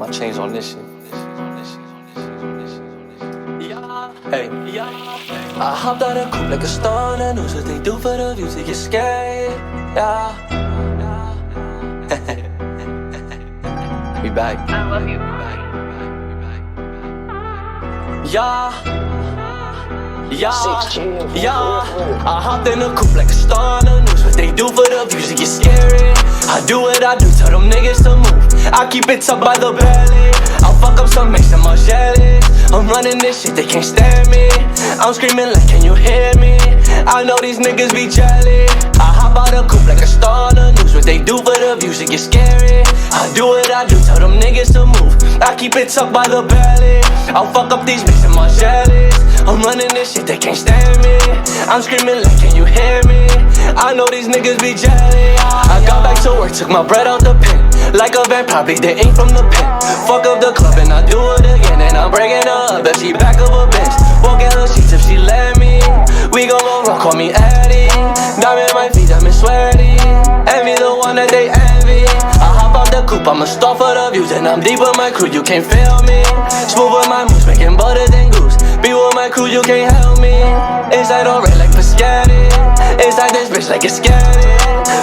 my chains on this shit. Hey, I hopped out of coupe like a star. I know what they do for the views, they get scared. Yeah. We back. I love you. Yeah. I hopped in the coupe like a star on the news. What they do for the views, it get scary. I do what I do, tell them niggas to move. I keep it tucked by the belly. I'll fuck up some, make some more jealous. I'm running this shit, they can't stand me. I'm screaming like, can you hear me? I know these niggas be jealous. I hop out the coupe like a star on the news. What they do for the views, it get scary. I do what I do, tell them niggas to move. I keep it tucked by the belly. I'll fuck up these, make some more jealous. I'm running this shit, they can't stand me. I'm screaming like, can you hear me? I know these niggas be jealous. I got back to work, took my bread out the pen. Like a vet, probably the ink from the pen. Fuck up the club and I do it again. And I'm breaking her up if she back up a bench. Walk in her sheets if she let me. We gon' go run, call me Eddie. Diamond in my feet, I'm sweaty. Envy the one that they envy. I hop out the coupe, I'm a star for the views. And I'm deep with my crew, you can't feel me. Smooth with my moves, making butter than goose. Be with my crew, you can't help me. Inside all red like Speaki. Inside this bitch like it's scary.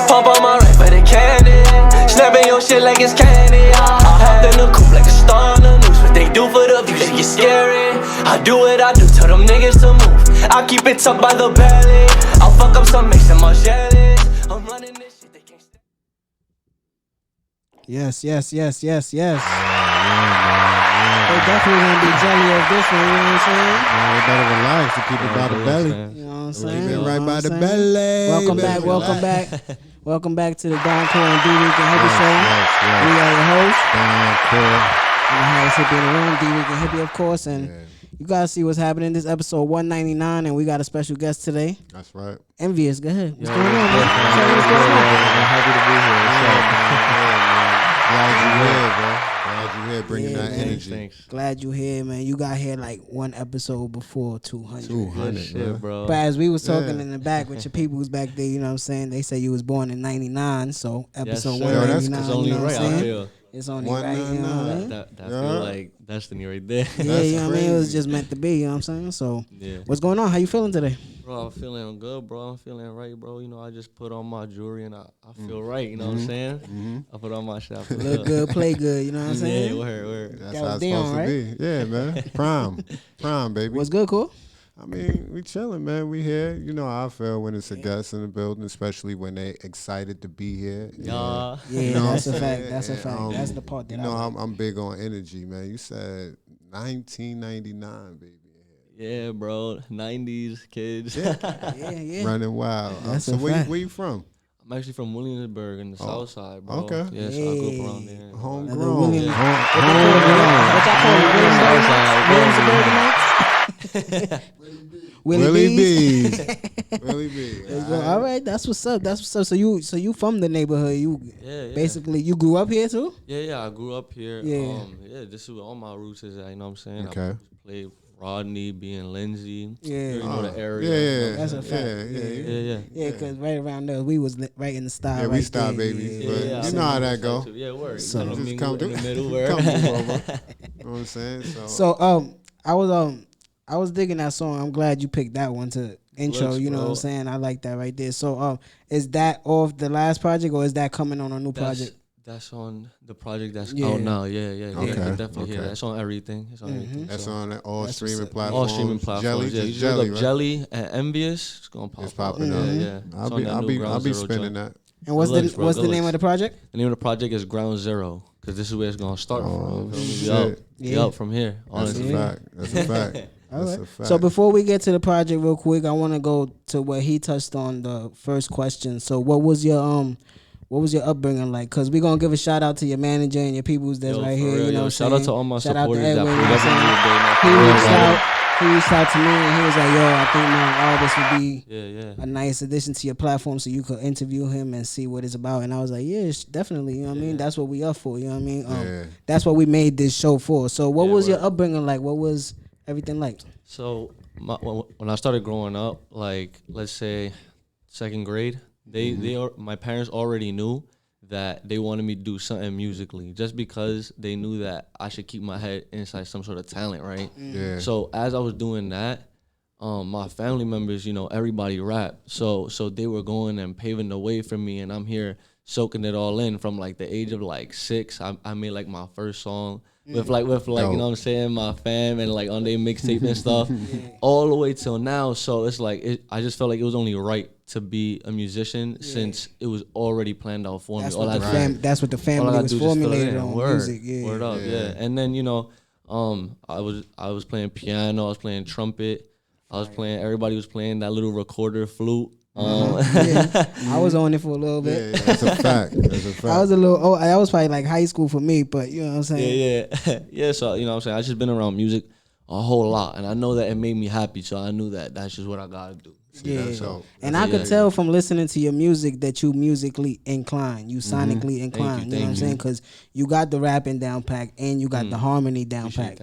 Pump on my right for the candy. Snapping your shit like it's candy. I hopped in the coupe like a star on the news. What they do for the views, it get scary. I do what I do, tell them niggas to move. I keep it tucked by the belly. I'll fuck up some, make some more jealous. I'm running this shit, they can't stand. Yes. They definitely gonna be jelly of this one, you know what I'm saying? They better relax to keep it by the belly. You know what I'm saying? Keep it right by the belly. Welcome back to the Don Core and Dricanhippie Show. Yes. We are your hosts. Don Core. And the hottest hippie in the room, Dricanhippie, of course. And you guys see what's happening. This episode 199, and we got a special guest today. That's right. Nvious, go ahead. What's going on, man? man? I'm happy to be here. Glad you're here, bro. Glad you're here, bringing that energy. Thanks. Glad you here, man. You got here like one episode before 200. 200, Shit, bro. But as we was talking in the back with your peoples back there, you know what I'm saying? They say you was born in 99, so episode sir. 199. It's only you know what right, I'm I saying? feel. It's only right, you know what I mean? That feel like destiny right there. Yeah, you know what I mean? It was just meant to be, you know what I'm saying? So, Yeah. what's going on? How you feeling today? Bro, I'm feeling good, bro. I'm feeling right, bro. You know, I just put on my jewelry and I feel right, you know what I'm saying? I put on my shit, I feel Look good, play good, you know what I'm saying? Yeah, word. That's That how was it's Dion, supposed to be. Yeah, man. Prime, baby. What's good, cool? I mean, we chilling, man. We here. You know how I feel when it's a guest in the building, especially when they excited to be here. Yeah. Yeah, You know what that's a I'm fact. saying? That's a And, fact. That's the part that you know, I like. I'm big on energy, man. You said 1999, baby. Yeah, bro. 90s kids. Yeah. Running wild. That's So a where fact. you from? I'm actually from Williamsburg in the south side, bro. okay. Yeah, so I grew up around there. Homegrown. Williams- Homegrown. What y'all call it? Southside, Williamsburg? Bees. Willie Bees. All right, that's what's up. So you from the neighborhood? You Yeah. basically you grew up here too? Yeah, I grew up here. Yeah. This is where all my roots is at, you know what I'm saying? Okay. I played Rodney, being Lindsay. Yeah. You know the area. Yeah. That's a fact. Yeah. Yeah, because right around there we was right in the style. Yeah, right we star there. babies. Yeah, but yeah, you know how that go. Yeah, word. So- So, Just mingle come in through. the middle, word. Come through, bro. You know what I'm saying? So I was digging that song. I'm glad you picked that one to intro. Looks, you know bro. what I'm saying? I like that right there. So is that off the last project or is that coming on a new project? That's on the project that's Yeah. out now. Yeah. Okay, You can definitely hear okay. that. It's on everything. It's on everything. That's so. on all That's streaming what's up. platforms. All streaming platforms. Jelly, Yeah, just you jelly, look up right? Jelly and Envious. It's gonna pop. It's popping up. up. Yeah. I'll be spinning that. And what's Good looks, the bro. what's Good the name looks. of the project? The name of the project is Ground Zero because this is where it's gonna start Oh, from. Feel me? shit. We Yeah. up from here. That's Honestly. a fact. That's a fact. All That's right. a fact. So before we get to the project real quick, I want to go to what he touched on the first question. So what was your upbringing like? Cause we gonna give a shout out to your manager and your peoples that's Yo, right for here. real, You know, yo. what I'm Shout out saying? to all my Shout out to supporters that Edwin, pulled you know up what I'm and saying? did He their reached thing. out. He reached out to me and he was like, "Yo, I think my artist would be Yeah. a nice addition to your platform, so you could interview him and see what it's about." And I was like, "Yeah, definitely." You know what I mean? That's what we up for. You know what I mean? Yeah. That's what we made this show for. So, what Yeah, was your word. upbringing like? What was everything like? So when I started growing up, like let's say second grade, my parents already knew that they wanted me to do something musically, just because they knew that I should keep my head inside some sort of talent, right? Yeah. So as I was doing that, my family members, everybody rap. So they were going and paving the way for me, and I'm here soaking it all in from like the age of like 6. I made like my first song with like you know what I'm saying, my fam, and like on their mixtape and stuff, all the way till now. So it's like I just felt like it was only right to be a musician since it was already planned out for me. That's what the family was formulated on. Music, Word up, yeah. And then I was playing piano, I was playing trumpet, everybody was playing that little recorder flute. I was on it for a little bit. Yeah, that's a fact. I was a little I was probably like high school for me, but you know what I'm saying? Yeah. So you know what I'm saying, I just been around music a whole lot, and I know that it made me happy, so I knew that that's just what I gotta do. And I could tell from listening to your music that you musically inclined, you sonically inclined. You know what I'm saying? Because you got the rapping down pat and you got the harmony down pat.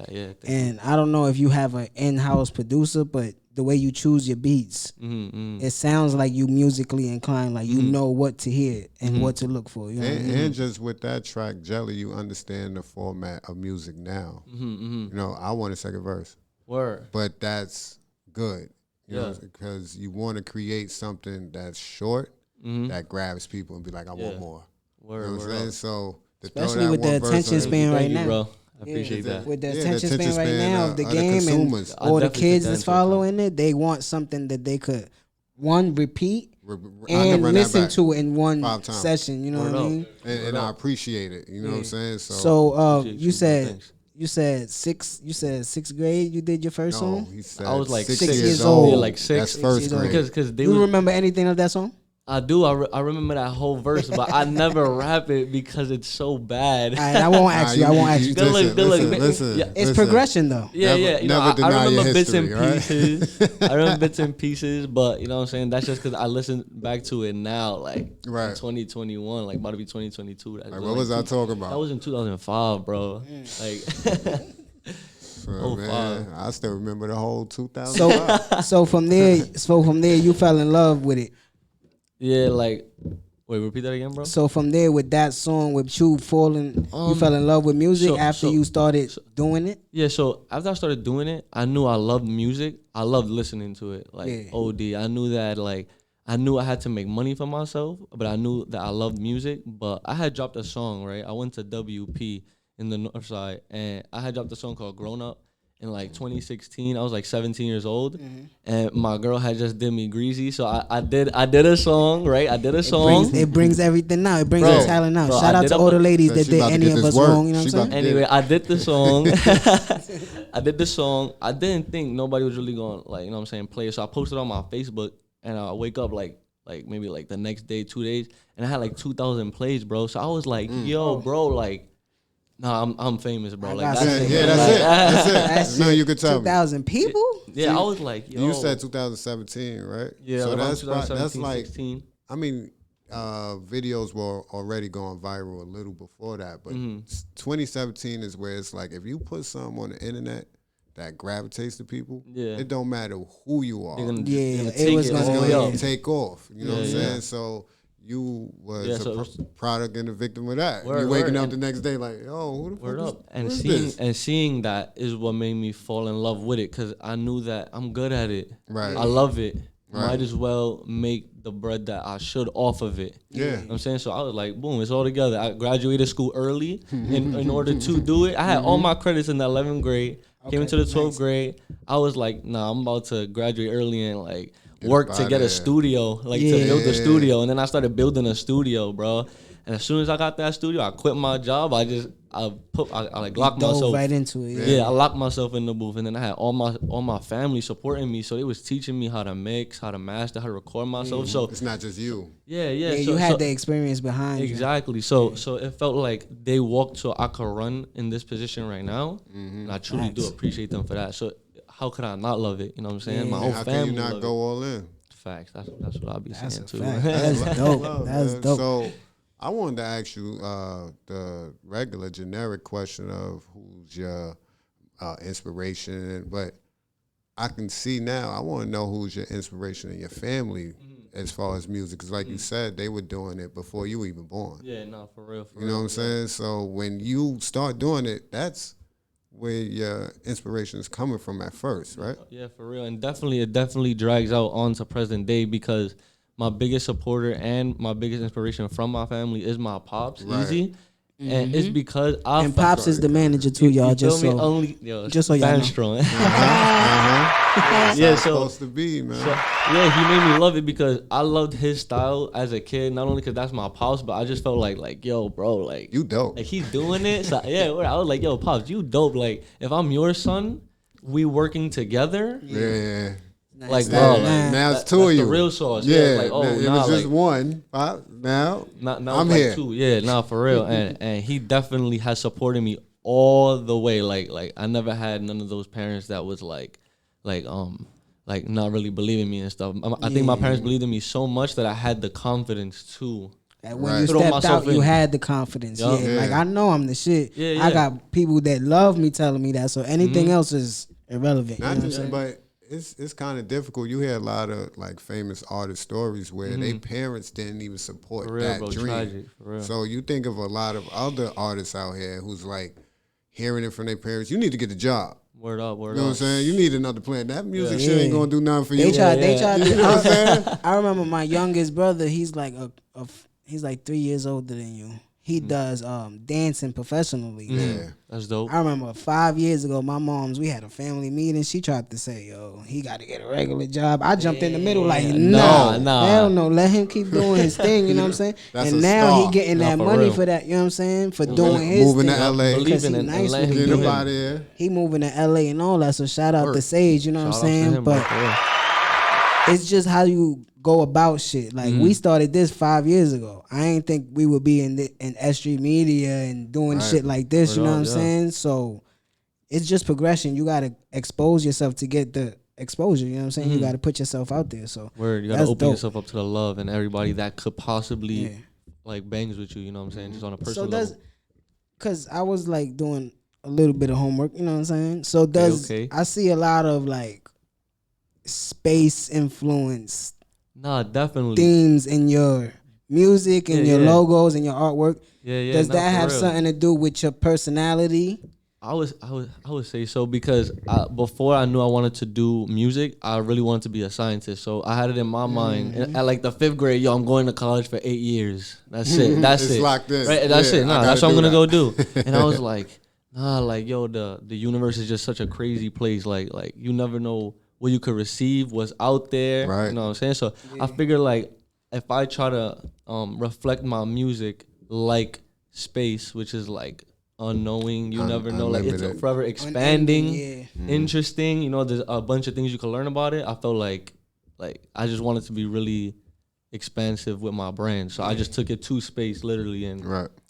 And I don't know if you have an in-house producer, but the way you choose your beats, it sounds like you musically inclined, like you know what to hear and what to look for. You know and just with that track, Jelly, you understand the format of music now. I want a second verse. Word. But that's good. You know, because you want to create something that's short, that grabs people and be like, I want more. Word, you know what I'm saying? So especially with the attention span right now. Bro. I appreciate that. With the attention span right now of the game and all the kids that's following it, they want something that they could, repeat and listen to in one session. You know what I mean? And I appreciate it. You know what I'm saying? So you said sixth grade you did your first song? He said I was like 6 years old. Yeah, like 6. That's first grade. Because you remember anything of that song? I do. I remember that whole verse, but I never rap it because it's so bad. All right, I won't ask you. Listen, it's progression though. Yeah. I remember bits and right? pieces. I remember bits and pieces, but you know what I'm saying? That's just because I listen back to it now, like in 2021, like about to be 2022. What was I talking about? That was in 2005, bro. Like. Man, I still remember the whole 2005. So from there, you fell in love with it. Yeah, like, wait, repeat that again, bro. So from there, with that song, with you falling, you fell in love with music after you started doing it? Yeah, so after I started doing it, I knew I loved music. I loved listening to it, like OD. I knew that, like, I knew I had to make money for myself, but I knew that I loved music. But I had dropped a song, right? I went to WP in the North Side, and I had dropped a song called Grown Up. In like 2016, I was like 17 years old, and my girl had just did me greasy. So I did a song, right? I did a song. It brings everything out. It brings the talent out. Shout out to all the ladies that did any of us wrong. You know what I'm saying? Anyway, I did the song. I didn't think nobody was really going to, like, you know what I'm saying, play it. So I posted on my Facebook, and I wake up like maybe like the next day, 2 days, and I had like 2,000 plays, bro. So I was like, yo, bro, like. Nah, I'm famous, bro. Like that's it. No, you could tell 2,000 people? Yeah, I was like, yo. You said 2017, right? Yeah, so that's like 16. I mean, videos were already going viral a little before that, but 2017 is where it's like if you put something on the internet that gravitates to people, it don't matter who you are. It was gonna take off. You know what I'm saying? So. You was a product and a victim of that. You waking up the next day like, oh, who the fuck is this? And seeing that is what made me fall in love with it, because I knew that I'm good at it. Right. I love it. Right. Might as well make the bread that I should off of it. Yeah. You know what I'm saying? So I was like, boom, it's all together. I graduated school early in order to do it. I had all my credits in the 11th grade. Came into the 12th grade. I was like, nah, I'm about to graduate early and like work to get a studio, like to build a studio. And then I started building a studio, bro. And as soon as I got that studio, I quit my job. I like locked myself right into it. Yeah, I locked myself in the booth, and then I had all my family supporting me. So they was teaching me how to mix, how to master, how to record myself. So it's not just you. Yeah. So, you had the experience behind exactly. you. So it felt like they walked so I could run in this position right now, and I truly do appreciate them for that. So how could I not love it? You know what I'm saying? My whole family. How can you not go all in? Facts. That's what I'll be saying too. That's dope. That's dope. So I wanted to ask you the regular generic question of who's your inspiration, but I can see now. I want to know who's your inspiration in your family as far as music. Because like you said, they were doing it before you were even born. Yeah, no, for real. You know what I'm saying? So when you start doing it, that's where your inspiration is coming from at first, right? Yeah, for real. And it definitely drags out onto present day because my biggest supporter and my biggest inspiration from my family is my pops, Easy. And it's because and Pops is the manager too, y'all. Just so y'all know. Strong. Yeah, supposed to be, man. So, yeah, he made me love it because I loved his style as a kid. Not only because that's my pops, but I just felt like, yo, bro, like you dope. Like he's doing it. So yeah, I was like, yo, pops, you dope. Like if I'm your son, we working together. Yeah. Like bro, now it's two of you. The real sauce. Yeah, like, it was just one. Now I'm like here. Two. Yeah, nah, for real. and he definitely has supported me all the way. Like I never had none of those parents that was like not really believing me and stuff. I think my parents believed in me so much that I had the confidence to. And when you stepped out, you had the confidence. Yeah, like I know I'm the shit. I got people that love me telling me that. So anything else is irrelevant. Not just, but it's kind of difficult. You hear a lot of like famous artist stories where their parents didn't even support that dream. Tragic, for real. So you think of a lot of other artists out here who's like hearing it from their parents. You need to get a job. Word up. You know what I'm saying? You need another plan. That music shit ain't gonna do nothing for you. They tried. You know what I'm saying? I remember my youngest brother. He's like he's like 3 years older than you. He does dancing professionally. Yeah, that's dope. I remember 5 years ago, we had a family meeting. She tried to say, yo, he got to get a regular job. I jumped in the middle like, no, hell no. Let him keep doing his thing, you know what I'm saying? And now he getting that money for that, you know what I'm saying? For doing his thing. Moving to L.A. Because he nice with get him out of here. He moving to L.A. and all that, so shout out to Sage, you know what I'm saying? But it's just how you go about shit. Like we started this 5 years ago. I ain't think we would be in S Street Media and doing shit like this. You know what I'm saying? So it's just progression. You gotta expose yourself to get the exposure. You know what I'm saying? You gotta put yourself out there. So you gotta open yourself up to the love and everybody that could possibly like bangs with you. You know what I'm saying? Just on a personal level. Cause I was like doing a little bit of homework. You know what I'm saying? So I see a lot of like space influence. Nah, definitely. Themes in your music and your logos and your artwork. Does that have something to do with your personality? I would say so because before I knew I wanted to do music, I really wanted to be a scientist. So I had it in my mind. And at like the 5th grade, yo, I'm going to college for 8 years. That's it. That's it's it. Locked in. Right? That's it. Nah, that's what I'm gonna go do. And I was like, nah, like yo, the universe is just such a crazy place. Like you never know what you could receive, what's out there. Right. You know what I'm saying? So I figured like if I try to reflect my music like space, which is like unknowing, you never know, like it's forever expanding, interesting. You know, there's a bunch of things you can learn about it. I felt like I just wanted to be really expansive with my brand, so I just took it to space literally, and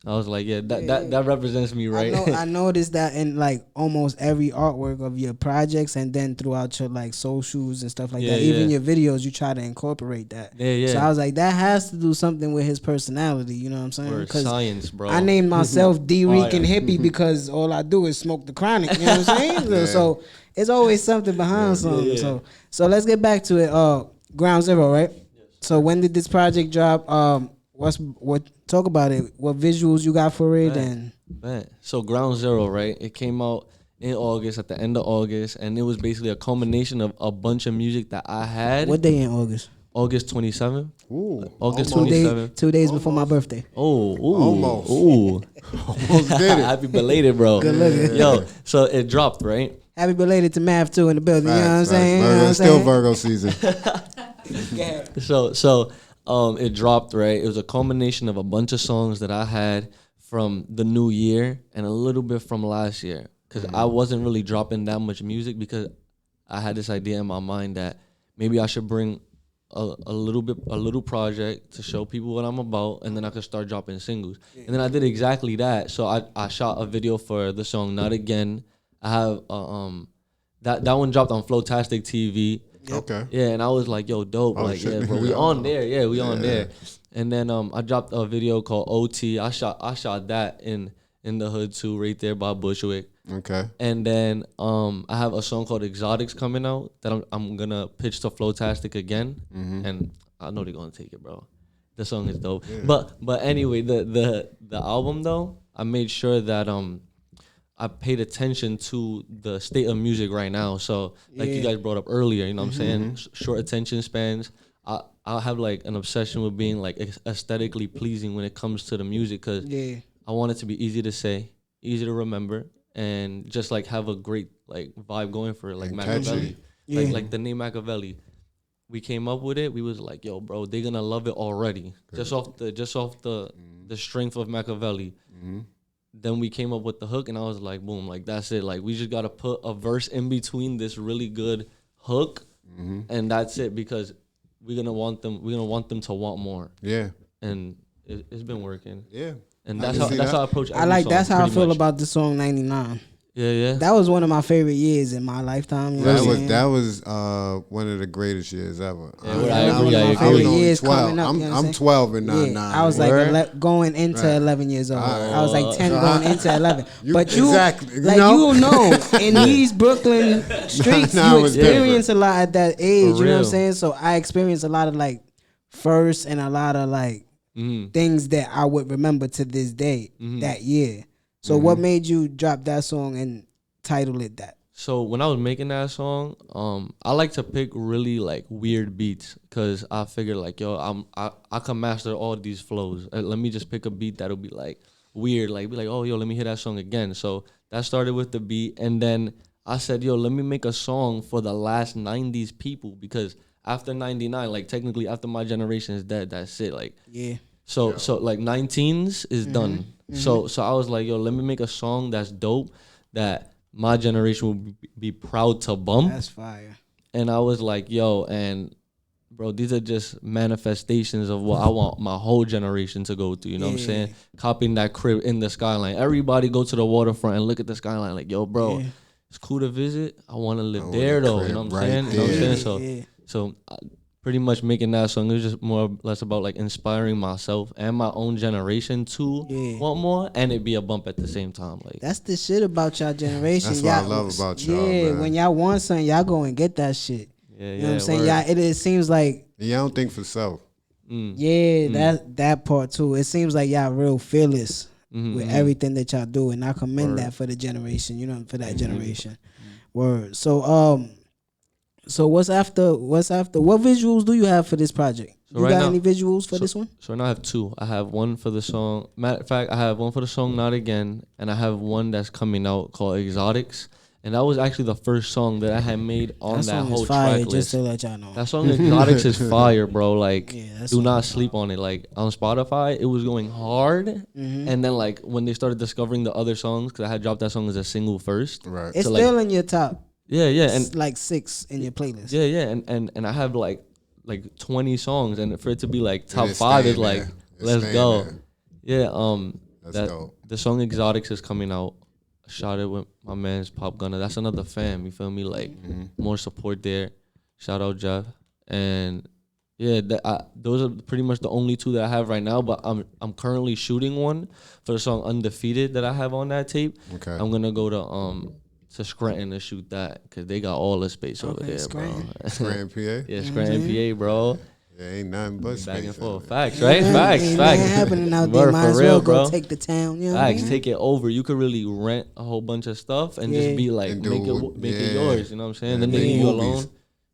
I was like, that represents me, right? I noticed that in like almost every artwork of your projects, and then throughout your like socials and stuff like that. Even your videos, you try to incorporate that. So I was like, that has to do something with his personality. You know what I'm saying? Because science, bro. I named myself Dricanhippie because all I do is smoke the chronic. You know what I'm saying? So it's always something behind something. So let's get back to it. Ground Zero, right? So when did this project drop? Talk about it. What visuals you got for it? So Ground Zero, right? It came out in August, at the end of August, and it was basically a culmination of a bunch of music that I had. What day in August? August 27th. Ooh, August 27th. 2 days before my birthday. Almost did it. Happy belated, bro. Good looking. Yo, so it dropped, right? Happy belated to Math 2 in the building. You know what I'm saying? It's still Virgo season. So it dropped, right? It was a culmination of a bunch of songs that I had from the new year and a little bit from last year, because I wasn't really dropping that much music because I had this idea in my mind that maybe I should bring a little project to show people what I'm about, and then I could start dropping singles. And then I did exactly that. So I shot a video for the song Not Again. I have that one dropped on Flowtastic TV. Okay. Yeah, and I was like, yo, dope. Like, yeah, bro, we on there. Yeah, we on there. And then I dropped a video called OT. I shot that in the hood too, right there by Bushwick. Okay. And then I have a song called Exotics coming out that I'm gonna pitch to Flowtastic again. And I know they're gonna take it, bro. The song is dope. Yeah. But anyway, the album though, I made sure that I paid attention to the state of music right now. So like you guys brought up earlier, you know what I'm saying? Short attention spans. I have like an obsession with being like aesthetically pleasing when it comes to the music, because I want it to be easy to say, easy to remember, and just like have a great like vibe going for it. Like Machiavelli, like the name Machiavelli, we came up with it. We was like, yo, bro, they're gonna love it already, just off the strength of Machiavelli. Then we came up with the hook, and I was like, boom, like that's it. Like we just gotta put a verse in between this really good hook, and that's it, because we're gonna want them to want more. Yeah. And it's been working. Yeah. And that's how I approach every song, that's how I feel about the song 99. Yeah. That was one of my favorite years in my lifetime. That was one of the greatest years ever. I agree. I'm 12 and 99. I was like going into 11 years old. I was like 10 going into 11. But you know, in these Brooklyn streets, you experience a lot at that age. You know what I'm saying? So I experienced a lot of like firsts and a lot of like things that I would remember to this day that year. So what made you drop that song and title it that? So when I was making that song, I like to pick really like weird beats, because I figured like, yo, I can master all these flows. Let me just pick a beat that'll be like weird, like be like, oh, yo, let me hear that song again. So that started with the beat, and then I said, yo, let me make a song for the last 90s people, because after 99, like technically after my generation is dead, that's it. Like So like 19s is done. So I was like, yo, let me make a song that's dope, that my generation will be proud to bump. That's fire. And I was like, yo, and bro, these are just manifestations of what I want my whole generation to go through. You know what I'm saying? Copying that crib in the skyline. Everybody go to the waterfront and look at the skyline like, yo, bro, it's cool to visit. I want to live there though. You know what I'm saying? You know what I'm saying? So pretty much making that song, it was just more or less about like inspiring myself and my own generation to want more, and it be a bump at the same time. Like that's the shit about y'all generation. That's what I love about y'all. Man. When y'all want something, y'all go and get that shit. You know what I'm saying? Y'all, it seems like y'all don't think for self. That part too. It seems like y'all real fearless with everything that y'all do, and I commend that for the generation. You know, for that generation. Word. So what's after? What visuals do you have for this project? So you got any visuals for this one? So right now I have two. I have one for the song. Matter of fact, I have one for the song Not Again, and I have one that's coming out called Exotics. And that was actually the first song that I had made on that whole track list. Just to let y'all know. That song Exotics is fire, bro. Like, do not sleep on it. Like on Spotify, it was going hard, and then like when they started discovering the other songs, because I had dropped that song as a single first. Right. It's still in your top. Yeah, it's and like 6 in your playlist. And I have like 20 songs, and for it to be like top 5 is like, let's go. There. Yeah, that's dope. The song Exotics is coming out. I shot it with my man's Pop Gunner. That's another fam, you feel me? Like more support there. Shout out Jeff. And yeah, those are pretty much the only two that I have right now. But I'm currently shooting one for the song Undefeated that I have on that tape. Okay, I'm gonna go to Scranton to shoot that, because they got all the space over there, Scranton. Bro. Scranton, PA? Yeah, Scranton, PA, bro. Yeah, ain't nothing but back space. And forth. Facts, right? Facts. Ain't happening out there. Might as well go take the town. You know Facts, take it over. You could really rent a whole bunch of stuff and just be like, make it yours. You know what I'm saying? Then they leave you alone.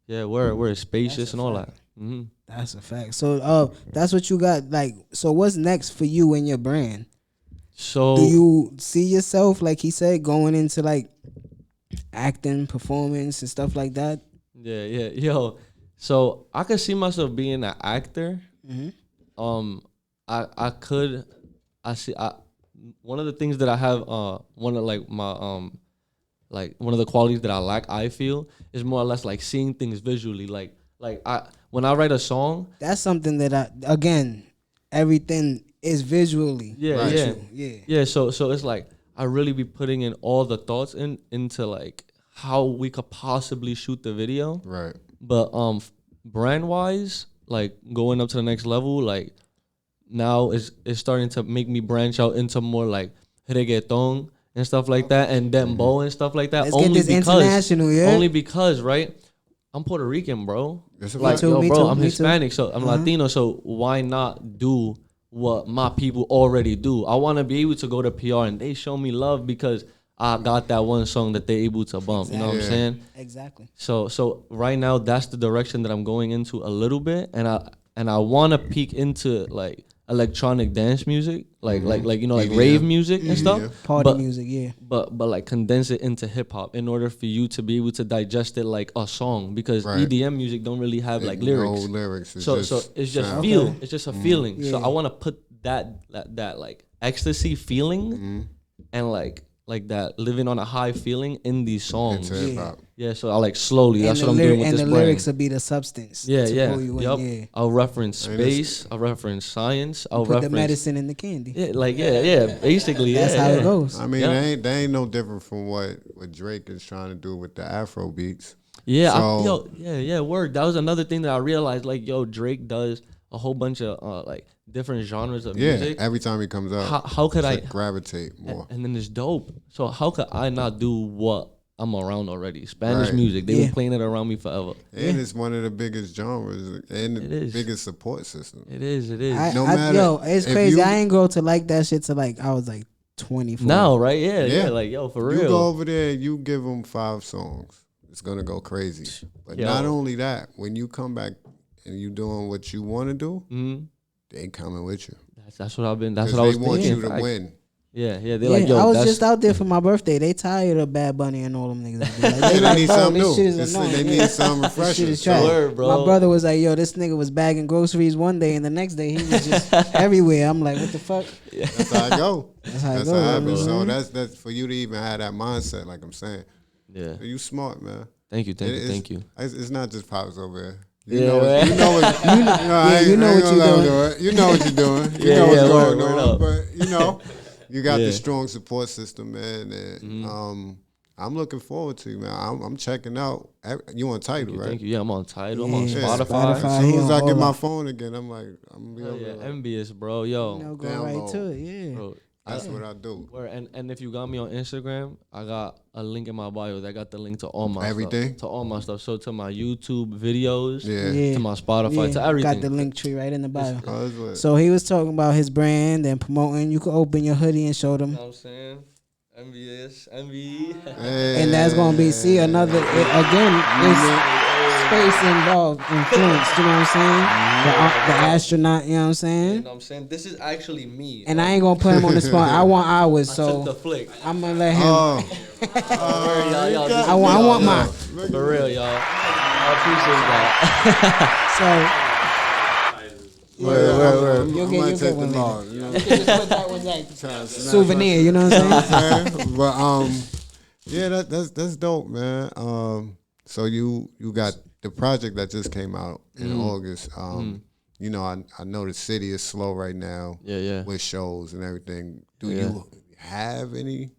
Yeah, we're spacious and all that. That's a fact. So that's what you got. Like, so what's next for you and your brand? So do you see yourself, like he said, going into like acting, performance, and stuff like that? Yeah, yo. So I could see myself being an actor. One of the things that I have, one of like my one of the qualities that I lack, I feel, is more or less like seeing things visually. Like when I write a song, that's something that everything is visually. Yeah. So it's like I really be putting in all the thoughts into like how we could possibly shoot the video. Right. But brand wise, like going up to the next level, like now it's starting to make me branch out into more like reggaeton and stuff like that, and dembow and stuff like that. Let's get this international, Only because, right? I'm Puerto Rican, bro. Like, yo, bro, I'm me Hispanic, too. so I'm Latino. So why not do what my people already do? I want to be able to go to PR and they show me love because I got that one song that they're able to bump. Exactly. You know what I'm saying? Exactly. So right now that's the direction that I'm going into a little bit, and I want to peek into like electronic dance music, like you know, like rave music and stuff, party music, yeah. But like condense it into hip hop in order for you to be able to digest it like a song, because EDM music don't really have like lyrics. No lyrics. So it's just feel. It's just a feeling. Yeah. So I want to put that like ecstasy feeling and like that living on a high feeling in these songs. Yeah, so I like slowly. That's what I'm doing with this brand. And the lyrics will be the substance. Yeah. I'll reference space. I'll reference science. I'll put reference the medicine in the candy. Yeah. Basically, that's how it goes. I mean, they ain't no different from what Drake is trying to do with the Afro beats. Yeah, so, word. That was another thing that I realized. Like, Drake does a whole bunch of like different genres of music. Every time he comes out, how could I gravitate more? And then it's dope. So how could I not do what I'm around already? Spanish music. They've been playing it around me forever. And it's one of the biggest genres and the biggest support system. It is. It's crazy. I ain't go to like that shit till like I was like 24. Now, right? Yeah. Like, for real. You go over there, you give them 5 songs. It's gonna go crazy. But not only that, when you come back and you doing what you want to do, they coming with you. That's what I've been. That's what I was thinking. They want you to win. Yeah. They're like, I was just out there for my birthday. They tired of Bad Bunny and all them niggas. They need something new. They need something refreshing. My brother was like, yo, this nigga was bagging groceries one day, and the next day he was just everywhere. I'm like, what the fuck? Yeah. That's how I go. That's how it happens. So that's for you to even have that mindset. Like I'm saying. Yeah. You smart, man. Thank you. It's not just pops over here. You know what you're doing. You know what you're doing. You know what's going on. But you got the strong support system, man. And I'm looking forward to you, man. I'm checking out. You on Tidal, right? Thank you. Yeah, I'm on Tidal. I'm on Spotify. As soon as I get my phone again, I'm like, I'm gonna be envious, bro. Yo, go right to it. Yeah. Bro, that's what I do. And if you got me on Instagram, I got a link in my bio that got the link to all my everything. Stuff, to all my stuff. So to my YouTube videos, to my Spotify, to everything. Got the link tree right in the bio. So he was talking about his brand and promoting. You could open your hoodie and show them. You know what I'm saying? Envy. And that's gonna be another again. Space involved, influence, you know what I'm saying? The astronaut, you know what I'm saying? You know what I'm saying? This is actually me. And I ain't gonna put him on the spot. I want ours, I so took the flick. I'm gonna let him. I want mine. For real, y'all. I appreciate that. So you'll get one later. You can just put that one like souvenir, you know what I'm saying? But that's dope, man. So you got the project that just came out in August. You know, I know the city is slow right now. Yeah. With shows and everything. Do you have any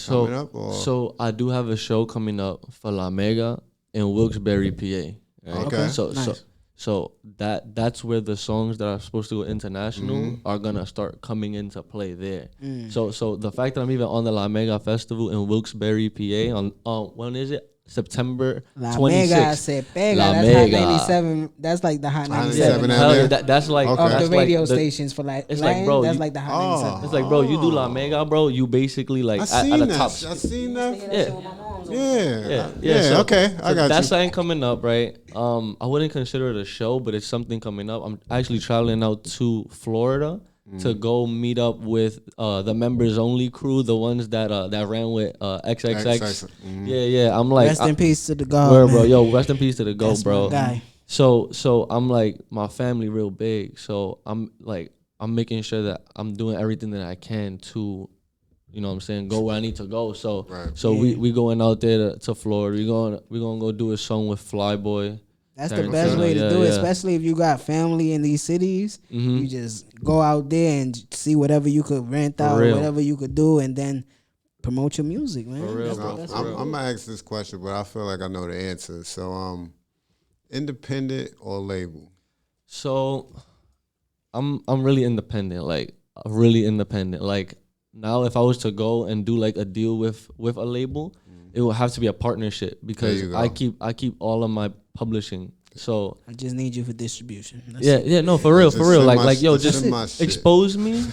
coming up? Or? So I do have a show coming up for La Mega in Wilkes-Barre, PA. Right? Okay. So that's where the songs that are supposed to go international are gonna start coming into play there. So the fact that I'm even on the La Mega Festival in Wilkes-Barre, PA on when is it? September 26th. La Mega se pega. That's Mega. Hot 97. That's like the Hot 97. That's like of the radio stations for like. It's like, bro. That's like the Hot 97. It's like, bro. You do La Mega, bro. You basically like at the top. I seen that. Yeah. So, okay, I got you. That's something coming up, right? I wouldn't consider it a show, but it's something coming up. I'm actually traveling out to Florida to go meet up with the members only crew, the ones that ran with XXX. Yeah. I'm like, rest in peace to the GOAT, bro. Yo, rest in peace to the GOAT, that's bro. My guy. So I'm like, my family real big. So I'm making sure that I'm doing everything that I can to, you know what I'm saying, go where I need to go. So we going out there to Florida. We gonna go do a song with Flyboy. That's the best way to do it, especially if you got family in these cities. You just go out there and see whatever you could rent out, whatever you could do, and then promote your music, man. For real, bro. I'm gonna ask this question, but I feel like I know the answer. So, independent or label? So, I'm really independent, like really independent. Like now, if I was to go and do like a deal with a label, it will have to be a partnership because I keep all of my publishing. So I just need you for distribution. No, for real. Like yo, just expose me,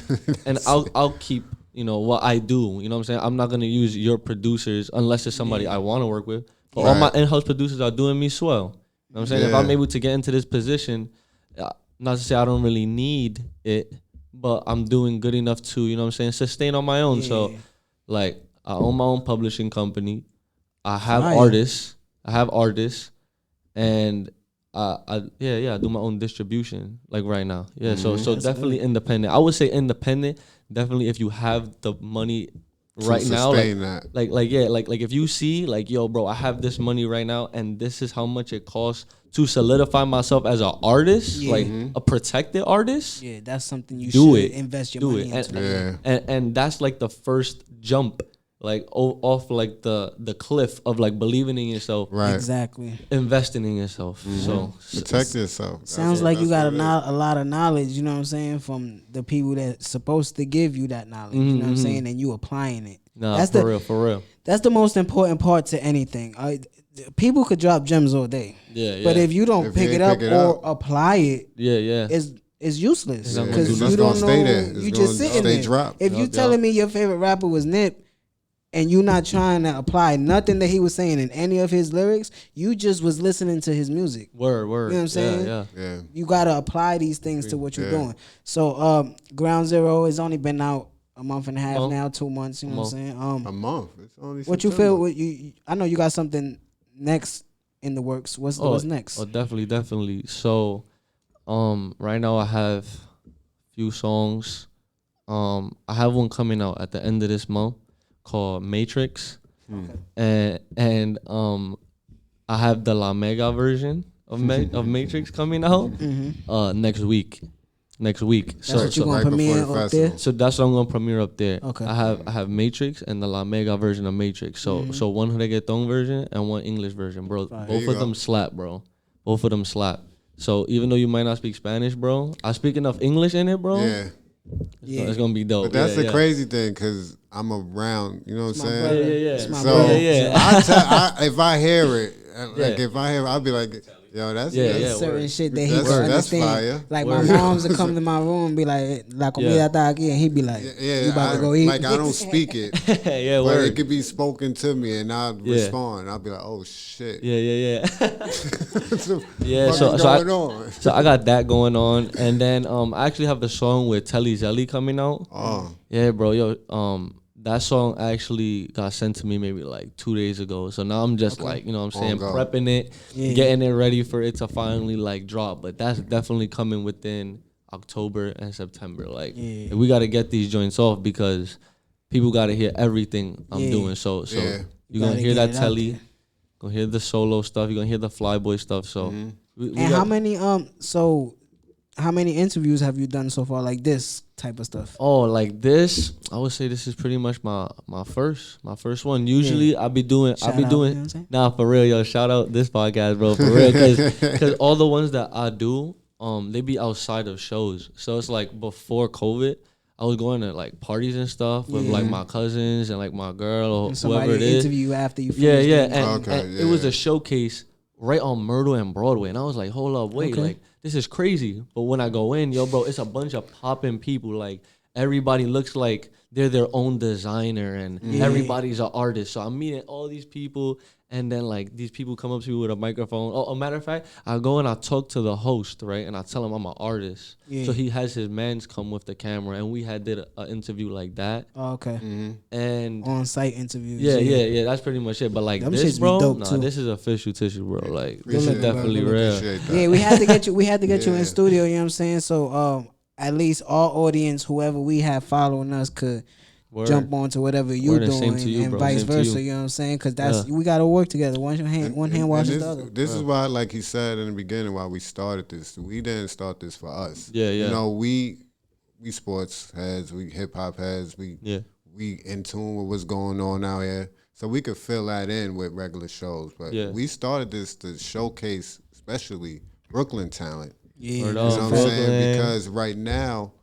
and I'll keep what I do. You know what I'm saying? I'm not gonna use your producers unless it's somebody I want to work with. But all my in-house producers are doing me swell. You know what I'm saying? If I'm able to get into this position, not to say I don't really need it, but I'm doing good enough to sustain on my own. So like I own my own publishing company. I have artists, and I do my own distribution like right now. Yeah, so definitely good. Independent. I would say independent. Definitely, if you have the money right now, like if you see like, yo, bro, I have this money right now, and this is how much it costs to solidify myself as an artist, like a protected artist. Yeah, that's something you should invest your money into. And that's like the first jump. Like off like the cliff of like believing in yourself, right? Exactly, investing in yourself. So protect yourself. Sounds like you got a lot of knowledge. You know what I'm saying, from the people that's supposed to give you that knowledge. You know what I'm saying, and you applying it. Nah, that's for real. That's the most important part to anything. People could drop gems all day. But if you don't pick it up or apply it, it's useless because you don't know. You just sitting there. If you telling me your favorite rapper was Nip, and you not trying to apply nothing that he was saying in any of his lyrics, you just was listening to his music. Word. You know what I'm saying? Yeah. You gotta apply these things to what you're doing. So Ground Zero has only been out a month and a half now, 2 months. You know what I'm saying? A month. It's only what September. you feel? I know you got something next in the works. What's next? Oh, definitely. So, right now I have a few songs. I have one coming out at the end of this month called Matrix, and I have the La Mega version of Matrix coming out next week. That's what you gonna premiere up there? So that's what I'm gonna premiere up there. Okay. I have Matrix and the La Mega version of Matrix. So one reggaeton version and one English version, bro. Both of them slap, bro. Both of them slap. So even though you might not speak Spanish, bro, I speak enough English in it, bro. Yeah, it's gonna be dope. But that's the crazy thing, cause I'm around. You know what I'm saying? It's my so brother. if I hear it, I'll be like, yo, that's certain shit that he can understand. Fire. Like my moms would come to my room and be like, "La comida está aquí," and he'd be like, "You about to go eat?" Like I don't speak it, but it could be spoken to me, and I'll respond. I'll be like, "Oh shit." So I got that going on, and then I actually have a song with Telly Zelly coming out. Oh yeah, bro, that song actually got sent to me maybe like 2 days ago. So now I'm just like, you know what I'm saying, prepping it, getting it ready for it to finally like drop. But that's definitely coming within October and September. Like we got to get these joints off because people got to hear everything I'm doing. So you're going to hear that Telly, going to hear the solo stuff, you're going to hear the Flyboy stuff. So how many interviews have you done so far, like this type of stuff? Oh, like this, I would say this is pretty much my first one. Usually I be doing nah, for real, yo, shout out this podcast, bro, for real, because all the ones that I do, they be outside of shows. So it's like before COVID, I was going to like parties and stuff with like my cousins and like my girl or whoever it is. Interview you after you finish. And it was a showcase right on Myrtle and Broadway, and I was like, hold up, wait, like this is crazy. But when I go in, yo, bro, it's a bunch of popping people. Like everybody looks like they're their own designer, and everybody's an artist. So I'm meeting all these people, and then like these people come up to me with a microphone. Oh, a matter of fact, I go and I talk to the host, right, and I tell him I'm an artist. So he has his mans come with the camera, and we did an interview like that. Oh, okay. And on-site interviews. Yeah, that's pretty much it. But like them this, bro, this is official tissue, bro. Like this is definitely real. Yeah, we had to get you. We had to get you in studio. You know what I'm saying? So at least our audience, whoever we have following us, could jump on to whatever you're doing, and vice versa. You know what I'm saying? Because that's we got to work together. One hand washes the other. This is why, like he said in the beginning, why we started this. We didn't start this for us. You know, we sports heads, we hip hop heads, we in tune with what's going on out here, so we could fill that in with regular shows. But we started this to showcase, especially Brooklyn talent. You know what I'm saying? Because right now,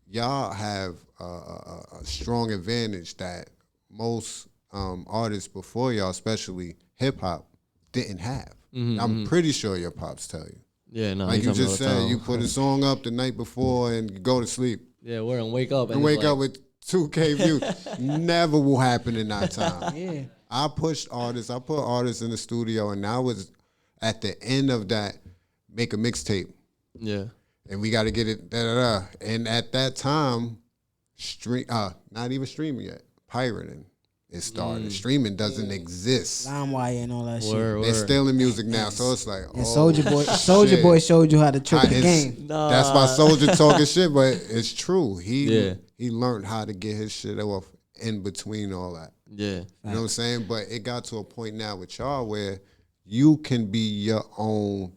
y'all have a strong advantage that most artists before y'all, especially hip hop, didn't have. I'm pretty sure your pops tell you. Yeah, no. Like you just said, you put a song up the night before and you go to sleep. Yeah, we're gonna wake up and wake up with 2K views. Never will happen in that time. Yeah. I pushed artists. I put artists in the studio, and now was at the end of that, make a mixtape. Yeah. And we got to get it, And at that time, not even streaming yet, pirating. It started. Streaming doesn't exist. LimeWire and all that shit. They're still in music now, so it's like, and Soulja Boy showed you how to trick the game. That's why Soulja talking shit, but it's true. He learned how to get his shit off in between all that. Yeah. You know what I'm saying? But it got to a point now with y'all where you can be your own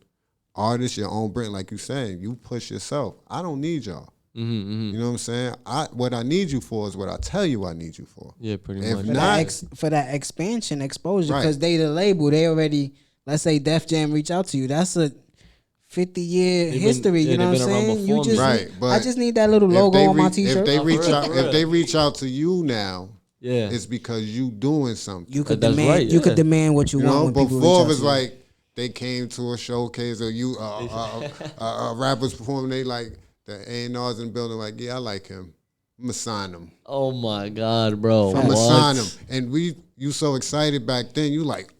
artist, your own brand. Like you saying, you push yourself. I don't need y'all. You know what I'm saying? What I need you for is what I tell you I need you for. Yeah, pretty much. For that expansion, exposure, because they the label. They already, let's say Def Jam reach out to you. That's a 50-year history. You know what I'm saying? You just I just need that little logo on my t-shirt. If they reach out to you now, it's because you doing something. You could demand. You could demand what you want. When before it was like they came to a showcase or you rappers performing. They like. The A&Rs in the building like, yeah, I like him. I'm going to sign him. Oh, my God, bro. I'm going to sign him. And you so excited back then. You like,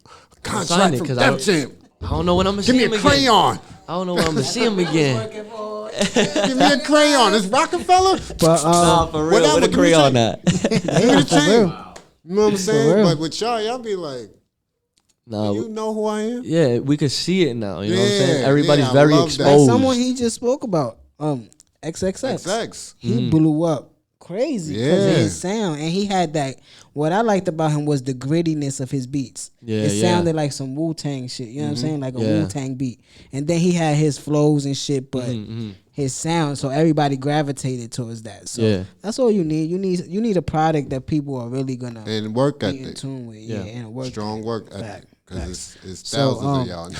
contract from Def Jam. I don't know when I'm going to see him again. Give me a crayon. I don't know when I'm going to see him again. Give me a crayon. It's Rockefeller. But, nah, for real. Where the crayon at? Give me the chain. You know what I'm saying? But with y'all be like, do you know who I am? Yeah, we could see it now. You know what I'm saying? Everybody's very exposed. Like someone he just spoke about. XXX. He blew up crazy because of his sound. And he had that, what I liked about him was the grittiness of his beats. It sounded like some Wu-Tang shit, you know what I'm saying? Like a Wu-Tang beat. And then he had his flows and shit, but his sound, so everybody gravitated towards that. So that's all you need. You need a product that people are really gonna and work be in tune with. And strong work ethic. Because it's thousands of y'all.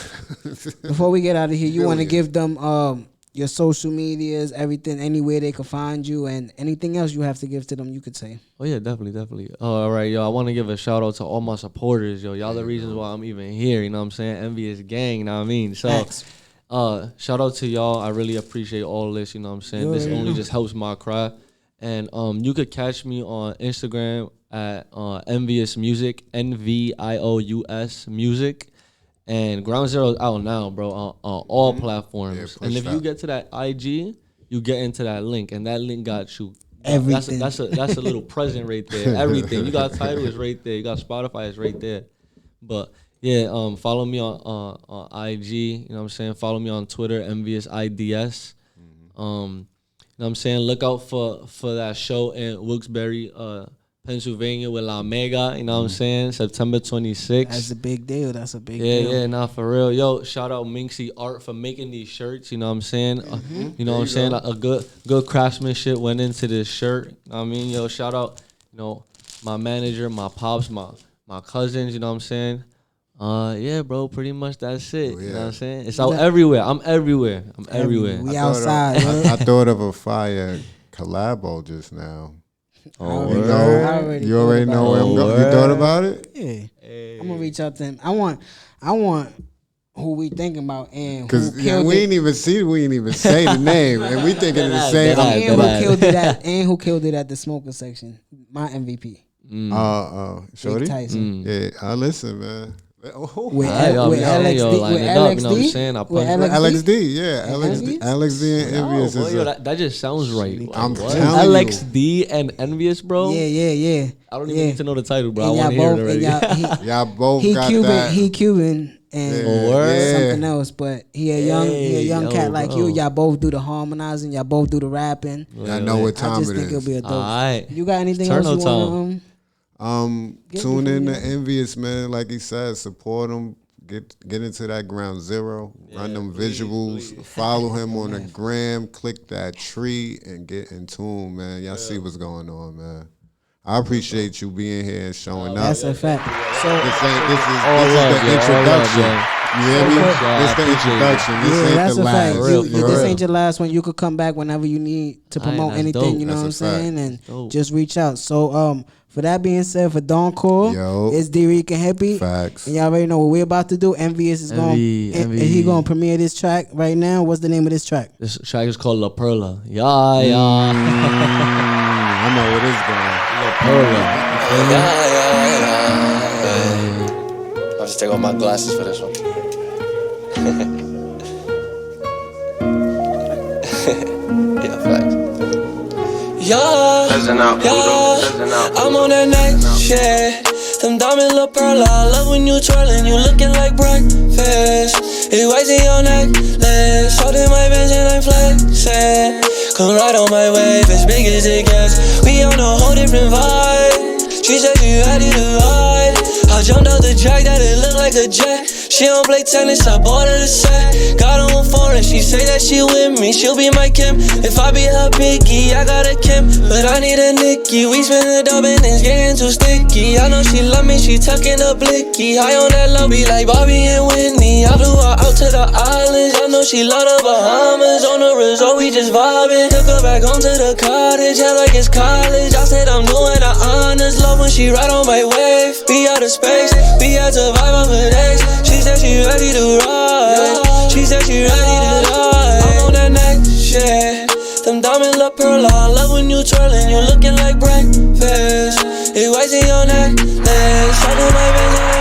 Before we get out of here, you want to give them your social medias, everything, anywhere they can find you, and anything else you have to give to them, you could say. Oh, yeah, definitely. All right, yo, I want to give a shout-out to all my supporters, yo. Y'all the reasons why I'm even here, you know what I'm saying? Envious gang, you know what I mean? So, shout out to y'all. I really appreciate all this, you know what I'm saying? This only just helps my craft. And you could catch me on Instagram at Nvious Music, Nvious Music. And Ground Zero is out now, bro, on all platforms. And if you get to that IG, you get into that link, and that link got you everything. That's a little present right there. Everything. You got Tidal is right there. You got Spotify is right there. But yeah, follow me on IG. You know what I'm saying? Follow me on Twitter, Nvious IDS. You know what I'm saying? Look out for that show in Wilkes-Barre, Pennsylvania with La Mega, you know what I'm saying? September 26th. That's a big deal. That's a big deal. Yeah, nah, for real. Yo, shout out Minxie Art for making these shirts, you know what I'm saying? You know what I'm saying? A good craftsmanship went into this shirt. I mean, yo, shout out, you know, my manager, my pops, my cousins, you know what I'm saying? Yeah, bro, pretty much that's it. You know what I'm saying? It's out everywhere. I'm everywhere. We outside. I thought of a fire collabo just now. Oh, you already know where I'm going. You thought about it? Yeah. Hey. I'm gonna reach out to him. I want who we thinking about and because we ain't even say the name, and we thinking of the same. And who killed it at the smoker section? My MVP. Shorty. Tyson. Yeah, I listen, man. With LXD, yeah, LXD and Envious. That just sounds right. I'm telling you, LXD and Envious, bro. Yeah. I don't even need to know the title, bro. I want to hear it already. Y'all both got Cuban, that. He Cuban and something else, but he a young cat like you. Y'all both do the harmonizing. Y'all both do the rapping. I know what time it is. I just think it'll be a dope. All right. You got anything else you want to tune in to Envious, man. Like he said, support him. Get into that Ground Zero. Run them visuals. Follow him on the gram. Click that tree and get in tune, man. Y'all see what's going on, man. I appreciate you being here and showing up. That's a fact. So this is the introduction. You hear me? This is the introduction. This ain't the last. This ain't your last one. You could come back whenever you need to promote anything. Dope. You know what I'm saying? And just reach out. So for that being said, for Don Core, it's Dricanhippie. Facts. And y'all already know what we're about to do. Envious is going. He gonna premiere this track right now. What's the name of this track? This track is called La Perla. Yeah. I know where this going. La Perla. I'll just take off my glasses for this one. Yeah, facts. I'm on that night shit. Them diamond La Perla, I love when you twirling, you looking like breakfast. It weighs in your necklace, holding my bench and I'm flexing. Come ride on my wave, as big as it gets. We on a whole different vibe. She said she ready to ride. I jumped out the jack that it looked like a jet. She don't play tennis, I bought her the set. Got on foreign, she say that she with me, she'll be my Kim. If I be her picky, I got a Kim, but I need a Nicki. We spend the dough and it's getting too sticky. I know she love me, she tucking the blicky. High on that low, be like Bobby and Whitney. I flew her out to the islands, I know she love the Bahamas. On the resort, we just vibing. Took her back home to the cottage, yeah, like it's college. I said I'm doing the honors, love when she ride on my wave. Be out of space, be out to vibe of her days. She said she ready to ride. She said she ready to die. I'm on that next shit. Them diamond La Perla, I love when you twirling, you looking like breakfast. It weighs in your necklace, I do my business.